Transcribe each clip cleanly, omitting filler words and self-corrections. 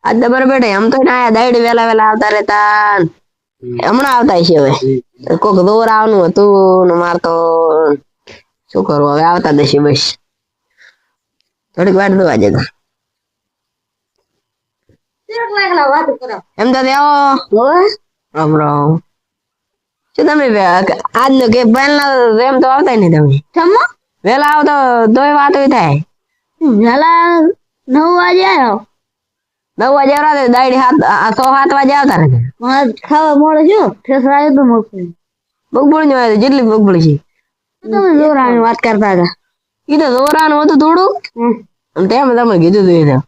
આજ તો બરાબર એમ તો ના દાડી વેલા વેલા આવતા રહેતા હમણાં આવતા છે હવે કોક દોર આવવાનું હતું ને માર તો શું કરવું હવે આવતા દેશે બસ થોડીક વાર દોવા જતા એમ તો દેવો રામ રામ શું તમે આજ નો કે પહેલા એમ તો આવતા નહીં તમે વેલા આવો તો તોય વાત થાય વેલા 9 વાગે આવ્યો 9 વાગે આવતા દાડી 6-7 વાગે આવતા ને ખાવા મળે છે ઠેસરા આવ્યો તો મગફળી ની જેટલી મગફળી છે તમે જોરાની વાત કરતા હતા ઈ તો જોરાનું હતું થોડું તેમ તમે કીધું તું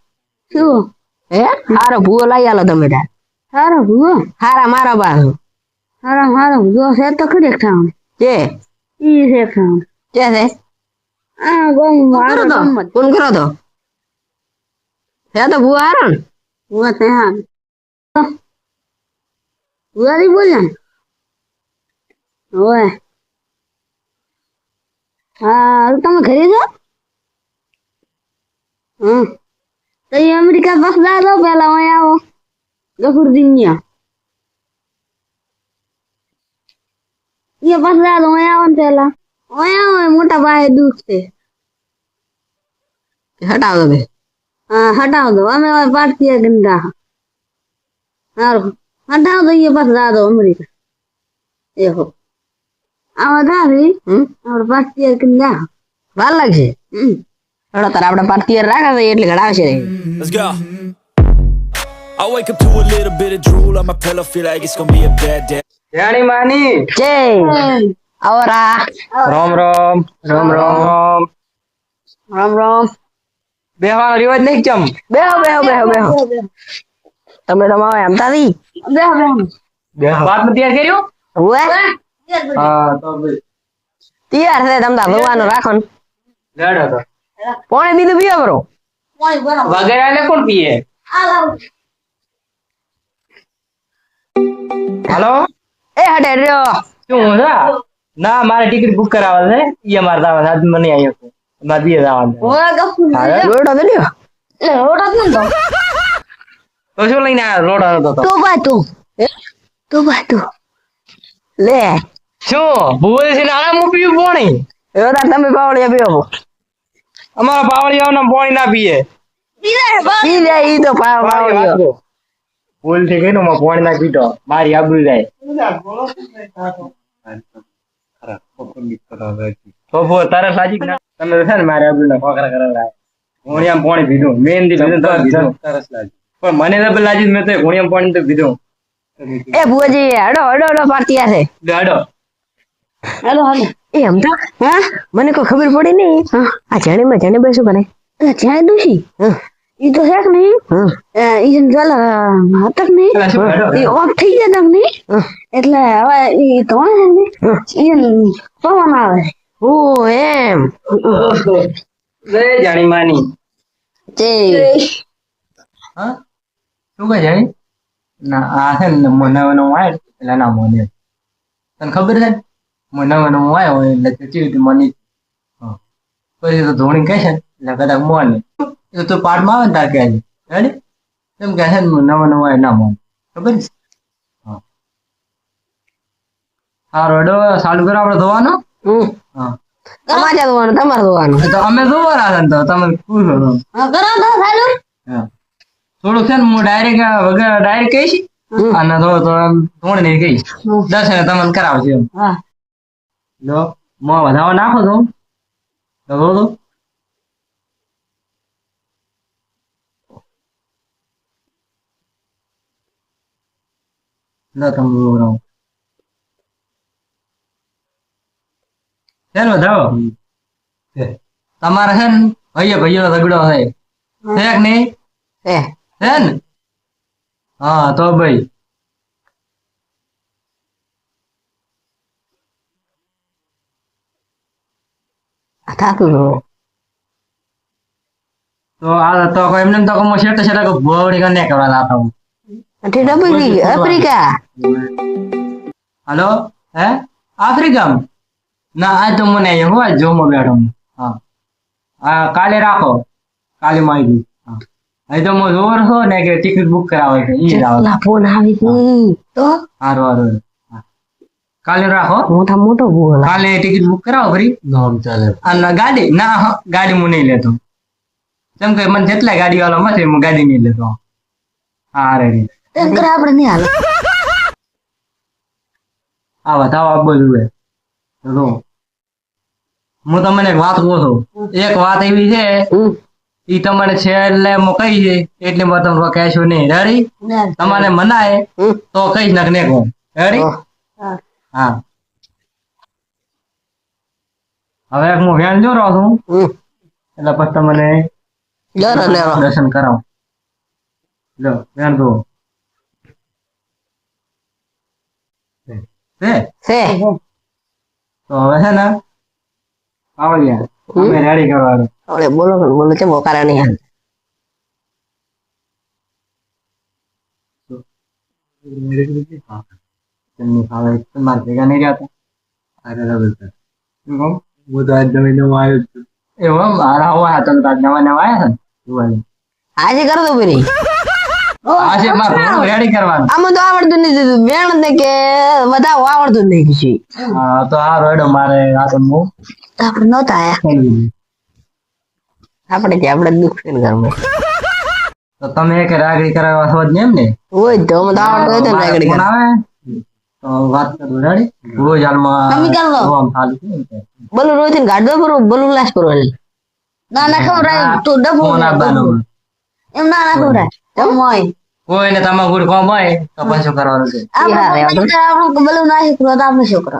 શું હે હારો ભૂવો લઈ આલો તમે તાર હારો ભૂવો હારા મારા બાર હારો ભૂવો છે તો ખરી ખાવ છે ઈ છે ખાવ છે છે આ ગોમ મારો તો કોણ કરો તો હે તો ભૂવો હારો ને ભૂવો તે હા ભૂવારી બોલ્યા ને ઓય હા તમે ઘરે છો તો એ અમેરિકા બસ દાદો પેલા અહીંયા આવો ગફુરદીન એ બસ દાદો અહીંયા આવો ને પેલા અહીંયા મોટા ભાઈ દુઃખ છે હટાવ દો હા હટાવ દો અમે પાર્ટી ગંદા હારું હટાવ દો એ બસ દાદો અમેરિકા એહો આવા દાવી આપણે પાર્ટી ગંદા વાર લાગશે તારે આપણે પાર્ટી રાખે એટલે ઘડાવશે Let's go. I wake up to a little bit of drool on my pillow, feel like it's gonna be a bad day. જાણી માની જય આવરા રામ રામ રામ રામ રામ રામ બેહવાનો રિવાજ નહીં ચમ બેહો બેહો બેહો બેહો તમે તમારે એમ તાવી બેહો બેહો બેહો વાત માં તૈયાર કર્યું હુએ હા તો ભાઈ તૈયાર છે તમ તા ભગવાન રાખો ને લેડો તો પાણી બીજું પીવો બરો વગેરે ને કોણ પીએ હાલો એ હટે રહ્યો શું છે ના મારે ટિકિટ બુક કરાવવા છે ઈ અમાર દાવા આજ મને આવ્યો છે માર દીએ જવાનું ઓય ગફુ લોડો તો લ્યો એ લોડો તો તો શું લઈને આવ્યો રોડ હતો તો તું બા લે શું ભૂલ છે ને આરામ પીવું પાણી એવો તાર તમે પાવળિયા પીવો અમારા પાવળિયાઓને પાણી ના પીએ પી લે ઈ તો પાવળિયો ભૂલ થી ગઈ ને પાણી ના પીતો મારી આબરૂ જાય તો તારે સાજી ના તમે છે ને મારી આબરૂ ના ખોખરા કરાવડા ઘોડિયામાં પાણી પીધું મેન દી પીધું તો પીધું પણ મને તો લાજી મેં તો ઘોડિયામાં પાણી તો પીધું એ ભુવાજી હડો હડો હડો પાર્ટી છે હડો હેલો હાલો એ હમતા હા મને કોઈ ખબર પડી નહીં આ જાણીમાં જાણે બેસું કરે જાણે દોશી ઈ તો હેક નહીં ઈ જલ હાતક નહીં ઈ ઓફ થઈ ગયા તક નહીં એટલે હવે ઈ તો ઈ પવન આવે ઓ એમ લે જાણી માની જય હા શું કહે જાણી ના આ છે ને નવો આવે એટલે ના મોને તને ખબર છે નવો આવ્યો હોય એટલે ચીટી મની પછી તો ધોણી કહે છે એટલે કદાચ મોને એ તો પાઠમાં આવે ને તાર કહે છે રેડી એમ કહે છે નવો આવે ના મોને ખબર છે હા સારું હેડો ચાલુ કરો આપણે ધોવાનો હા તમારે ધોવાનું તમારે ધોવાનું તો અમે ધોવાના છે ને તો તમે પૂછો તો કરો તો ચાલુ હા થોડુંક છે ને હું ડાયરેક્ટ કહીશ અને તો ધોણી નહીં કહીશ 10 ને તમને કરાવજો એમ હા લો મોં વધાવો નાખો તો તો લો તમે બોલાવો છે ને વધાવો તમારે છે ને ભાઈઓ ઝઘડો છે કે નહીં હે છે ને હા તો ભાઈ થાતું તો આ તો એમને તો કમો શેટ ભોવડી કને કરવા લાતો અઠે ડબલી આફ્રિકા હાલો હે આફ્રિકા ના આ તો મને અહીંયા હોય જોમો બેઠો હા કાલે રાખો કાલે મારી હા અહીં તો હું જોર છો ને કે ટિકિટ બુક કરાવે છે ઈ જાવ કેટલા ફોન આવી તું તો હારું હારું હા. કાલે રાખો મોટા મોટો બોલ કાલે ટિકિટ બુક કરાવો ફરી નામ ચાલે અને ગાડી ના હો, ગાડી હું નહીં લેતો કેમ કે મને જેટલા ગાડી વાળો મળે હું ગાડી નહીં લેતો હા રેડી આપણે નહીં હાલ આ વધાવો બધું હે જો હું તમને એક વાત કહું છું એક વાત એવી છે ઈ તમને છેલ્લે હું કહી છે એટલે હું તમને કહેશું નહીં રેડી તમારે મનાય તો કહીશ ને કહું રેડી હા હવે હું વેણ જો રહું છું એટલે પછી તમને દર્શન કરાવો લો વેણ જો છે તો હવે છે ને આવડ્યા અમે રેડી કરવાનું હવે બોલો બોલો છે બોકારા નહીં હાલ તેમની ફાવે તમારે ભેગા નહીં રહેતા અરે રબર હું તો આજ નવી નવા આવ્યો છું એવું મારા હોવા તમે તો આજ નવા નવા આવ્યા છે ને આજે કર દો બરી આજે મારે રેડી કરવાનું આમાં તો આવડતું નથી વેણ ને કે વધાવો આવડતું નહીં કીધું હા તો આ રોડો મારે આ તો હું આપણે નહોતા આયા આપણે દુઃખ છે ને ઘરમાં તો તમે એક રાગડી કરાવવા છો જ ને એમ ને હોય તો અમે તો આવડતું હોય તો રાગડી ફોન આવે તો વાત કરું રેડી રોજ હાલમાં તમે કરી લો. આમ ચાલુ છે ને. બોલું રોજ ને ગાડો પર બોલું લાશ પર ના ના ખવડાય તો ડબો ફોન આપવાનો એમ ના ના ખવડાય તમ હોય કોઈને તમાકુ કોમ હોય તો પછી શું કરવાનું છે આપણે બોલું ના શીખરો તો આપણે છોકરો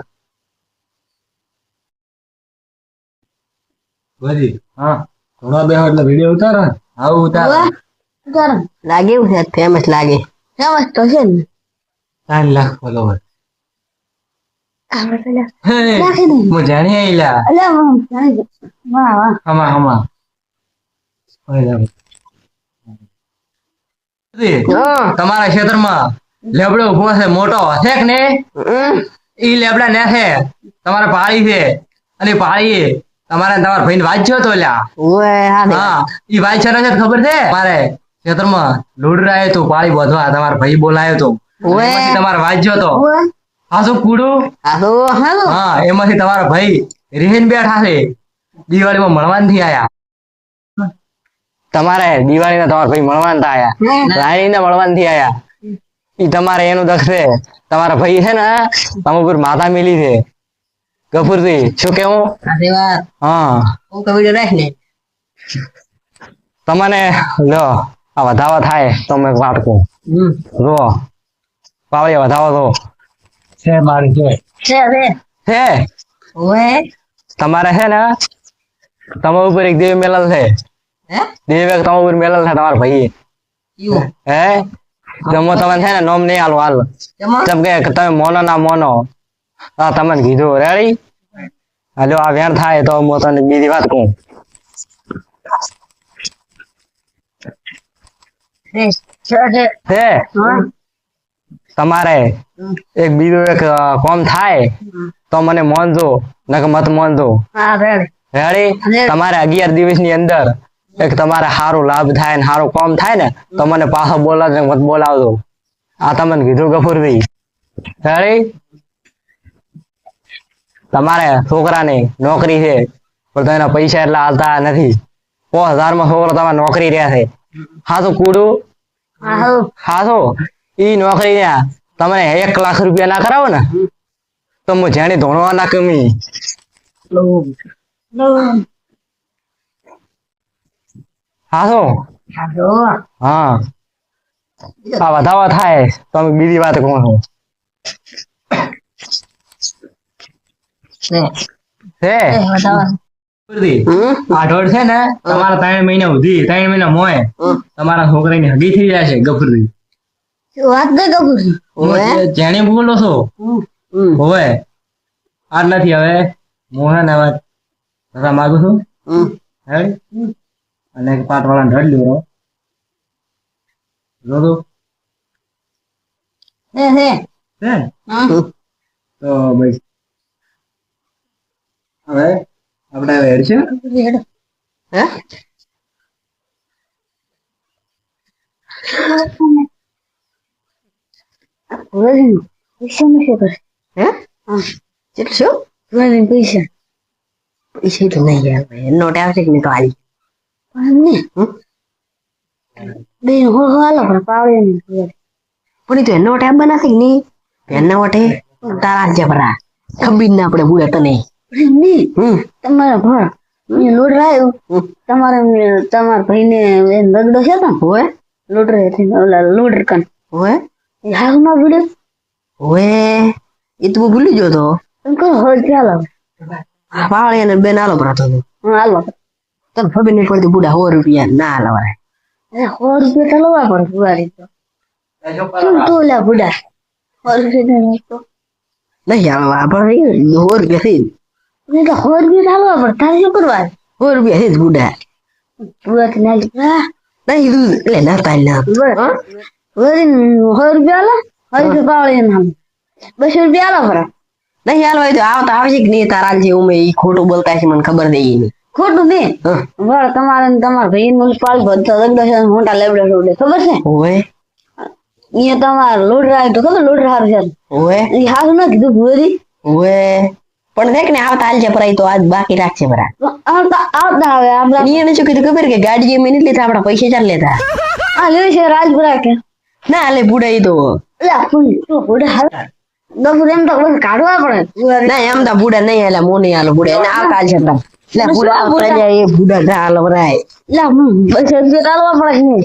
બધી હા થોડા બે એટલે વિડિયો ઉતારો હા ઉતારો લાગે એવું છે ફેમસ લાગે ફેમસ તો છે ને 3 લાખ ફોલોવર આપણે પેલા હે નાખી દે હું જાણી આઈલા અલ્યા વાહ વાહ હમા હમા ઓય હા તમારા ક્ષેત્રમાં લેબડો ઉભો છે મોટો છે કે ને ઈ લેબડા ને છે તમારા પાળી છે અને પાળી તમારા ભાઈને વાંચ્યો તો લ્યા ઓય હા ઈ ભાઈ છે ને ખબર છે મારે ક્ષેત્રમાં લોડર આવ્યો તો પાળી બોધવા તમારા ભાઈ બોલાયો તો એમાંથી તમારે વાંચ્યો તો હા શું કુડું હા એમાંથી તમારા ભાઈ રેહીન બેઠા છે દિવાળીમાં મળવાનથી આયા તમારે દિવાળીના તમારા ભાઈ મળવાનતા આયા રાણીને મળવાનથી આયા ઈ તમારે એનું દખશે તમારા ભાઈ છે ને તમે ઉપર માતા મિલી છે ગફુરજી શું કેવું હા હું કવિતા રાખ ને તમને લો આ વધાવા થાય તો મેં વાત કહું જો પાવડિયા વધાવો તો છે મારી છે ઓય તમારે છે ને તમારા ઉપર એક દેવી મેલલ છે હે દેવી તમારા ઉપર મેલલ છે તમારા ભાઈ હે જમો તમને છે ને નોમ નહીં હાલો હાલ જેમ કે તમે મોનો ના મોનો હા તમને કીધું રેડી હાલો આ વેણ થાય તો હું તને બીજી વાત કહું છે તમારે એક બીજું એક કોમ થાય તો મને મોનજો નક મત મોનજો રેડી તમારે 11 દિવસ ની અંદર એક તમારે સારું લાભ થાય ને સારું કામ થાય ને તો મને પાછો બોલાવજો મત બોલાવજો આ તમને કીધું ગફુરભાઈ રેડી તમારે છોકરાની નોકરી છે પણ તો એના પૈસા એટલા હાલતા નથી 5000 માં છોકરો તમારે નોકરી રહ્યા છે હાથું કૂડું હાથું ઈ નોકરી ને તમે 1 લાખ રૂપિયા ના કરાવો ને તો હું જેની ધોણવા ના કમી હાથું હા આ વધાવા થાય તો અમે બીજી વાત કહું છું છે આ ઢોળ છે ને તમારા 3 મહિના સુધી 3 મહિના મોય તમારા છોકરાની હગી થઈ જાય છે ગફુરજી વાત દે કબૂલ જેને બોલો છો હવે આટલાથી હવે હું હે ને હવે રજા માંગુ છું અને એક પાટ વાળા ઢળ લ્યો રોદો હે તો ભાઈ હવે આપણે હેડ છે હે પૈસા નથી કરે હે કેટલું શું પૈસા પૈસા તો નહીં યાર નોટ આવશે કે નહીં તો હાલી બે હાલો પણ પાવડે નહીં પણ તો નોટ આપ બનાશે કે નહીં એના વટે તારા જબરા ખબીર ના આપણે બુડા તને તમારા ભર લોડ રાયો તમારા ભાઈને રગડો છે ને હોય લોડ રે લોડ કન હોય હાલ માં ભૂલ્યો હોય એ તો ભૂલી ગયો તો હોય ચાલો વાળે ને બેન હાલો ભરાતો હાલો તને ખબર નહીં પડતી બુડા 100 રૂપિયા ના હાલવાય 100 રૂપિયા તો લવા પડે બુવારી તો શું તો લા બુડા 100 રૂપિયા તો નહીં હાલવા પણ 100 રૂપિયા થઈ નહીં તો 100 રૂપિયા હાલવા પડે તારે શું કરવા 100 રૂપિયા થઈ બુડા બુડા ના લીધા નહીં તું એટલે ના તાલ ના 100 રૂપિયા હાલો 100 રૂપિયા પાવળે નામ 200 રૂપિયા હાલો ભરા નહીં હાલ હોય તો આવતા આવશે કે નહીં તારા જે ઉમે ઈ ખોટું બોલતા છે મને ખબર દઈ નહીં ખોટું ને બળ તમારા ભાઈ નું પાલ બધો રગડો છે મોટા લેબડો રોડે ખબર છે ઓય ઈ તમાર લોડ રાય તો ખબર લોડ રાર છે ઓય ઈ હાલ ન કીધું ભૂરી ઓય પણ દેખ ને આવતા હાલ છે પરાઈ તો આજ બાકી રાખશે બરા આવતા હવે આપડા ઈ શું કીધું ખબર કે ગાડી જે મિનિટ લેતા આપડા પૈસા ચાલ લેતા આ લે છે રાજપુરા કે ના લે બુડા ઈ તો લા બુડા હાલ દફુર એમ તો બસ કાઢવા પડે ના એમ તો બુડા નહીં હાલે મોની હાલો બુડા એને આવતા છે તમ લે બુડા આપણે જાય એ બુડા ના હાલો ભરાય લા બસ એ કાઢવા પડે ને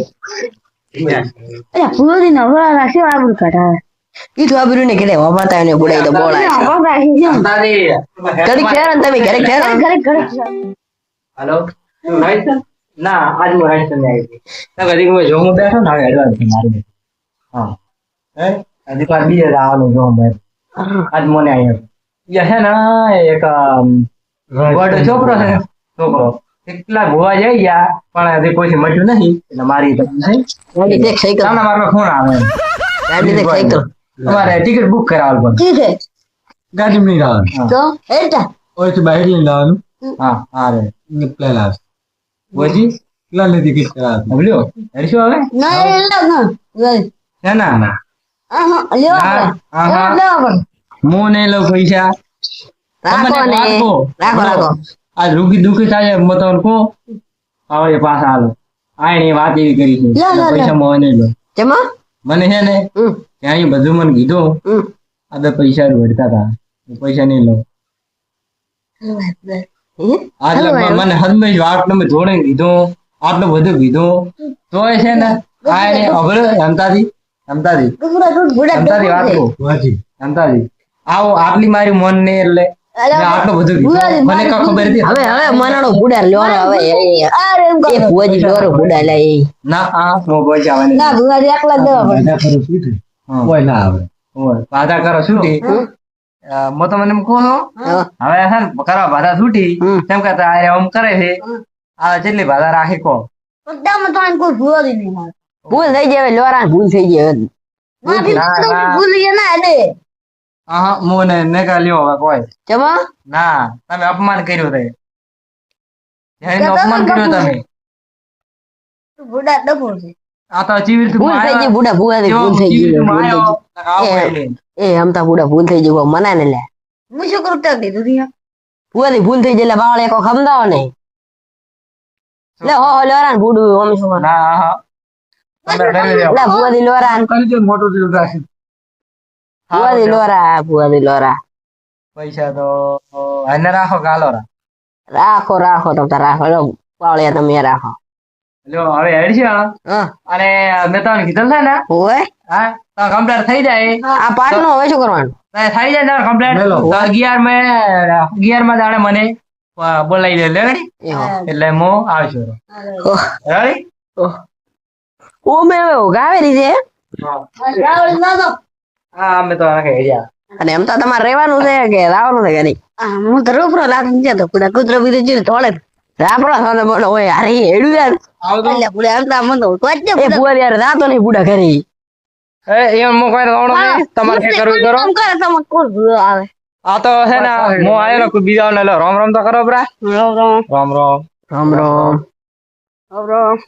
એ પૂરી ના ભરા રાખે આબુ કાઢા ઈ તો આબુ ને કેલે વાપરતા ને બુડા તો બોલાય ઘડી ખેર તમે ઘરે હેલો રાઈટ ના આજ હું રાઈટ ને આવી ના કદી હું જો હું બેઠો ના એડવાન્સ મારી હા હે આજી પર બીજે આવવાનું જો મેં આજ મને આવ્યો યે હે ના એક વડ છોકરો છે છોકરો કેટલા ગોવા જઈ ગયા પણ હજી કોઈ મળ્યું નહીં એટલે મારી તો ગાડી દેખ સાયકલ ના મારો ફોન આવે ગાડી દેખ સાયકલ તમારે ટિકિટ બુક કરાવલ પડે ઠીક છે ગાડી નહીં લાવવાનું તો એટા ઓય તો બહાર લઈ લાવવાનું હા હા રે ને પ્લાન આવ વજી પ્લાન ને ટિકિટ કરાવ બોલ્યો હરશો આવે ના ના ના લ્યો આપણે મોને લો પૈસા રાખો આ રૂકી દુખી થાય મતલબ કો આવે પાછા હાલો આની વાત એવી કરી છે પૈસા મોને લો જમા મને છે ને ત્યાં બધું મને કીધું આ બે પૈસા વળતા હતા પૈસા નહીં લો મને હદમેશ આટલું મેં જોડે કીધું આટલું બધું કીધું તો છે ને આ એને અભર રમતાથી આવો આટલી મારી મન ને એટલે આટલું બધું મને કા ખબર હતી હવે મનાડો બુડા લ્યો હવે એ ભુવાજી લોરો બુડા લે ના આ નો ભુવાજી આવે ના ભુવાજી એકલા દેવા પડે કોઈ ના આવે ઓય બાધા કરો છૂટી મો તો મને કહો હવે હે કરો બાધા છૂટી કેમ કે આ આમ કરે છે આ જેટલી બાધા રાખી કો બધા મત કોઈ ભુવાજી નહીં મારે ભૂલ થઈ જાય લોરા ભૂલ થઈ જાય ભૂલી ના દે હા મોને ને કા લ્યો હવે કોઈ ચમા ના તમે અપમાન કર્યું તે એને અપમાન કર્યું તમે બુડા ડબો છે આ તો જીવી ભૂલ થઈ ગઈ બુડા ભૂલ થઈ ગઈ એ હમતા બુડા ભૂલ થઈ ગઈ મના ને લે હું શું કરું તક દીધું રિયા ભૂલ થઈ ગઈ લે બાવળે કો ખમદાવ નહીં લે હો લોરા બુડું ઓમ શું ના હા લા ભુવાજી લોરા કરી મોટો દિલ રાખી ભુવાજી લોરા પૈસા તો આને રાખો ગાલો રાખો તમે રાખો લો પાવળે તમે રાખો લ્યો હવે હેડ છે અને મેં તમને કીધું છે ને ઓય હા તો કમ્પ્લીટ થઈ જાય આ પાર્ટ નો હવે શું કરવાનું થઈ જાય તમારે કમ્પ્લીટ 11 માં દાડે મને બોલાવી લે લેગડી એટલે મો આવજો રેડી ઓ મે ગાવેરી છે હા અમે તો આને હેડ્યા અને એમ તો તમારે રહેવાનું છે કે લાવવાનું છે કે નહીં હું તો રોપરો લાગી જતો પુડા કૂતરો બીજો જીવ તોડે રાપડો સાથે બોલો ઓય અરે હેડું યાર એટલે પુડા એમ તો મન તો કોચે એ પુઆ યાર રાતો નહીં પુડા કરી એમ મો કોઈ રાવણો નહીં તમારે કે કરવું કરો કામ કરે તમે કોણ આવે આ તો છે ને મો આયો ને કોઈ બીજા ને રામ રામ તો કરો બરા રામ રામ રામ રામ રામ રામ રામ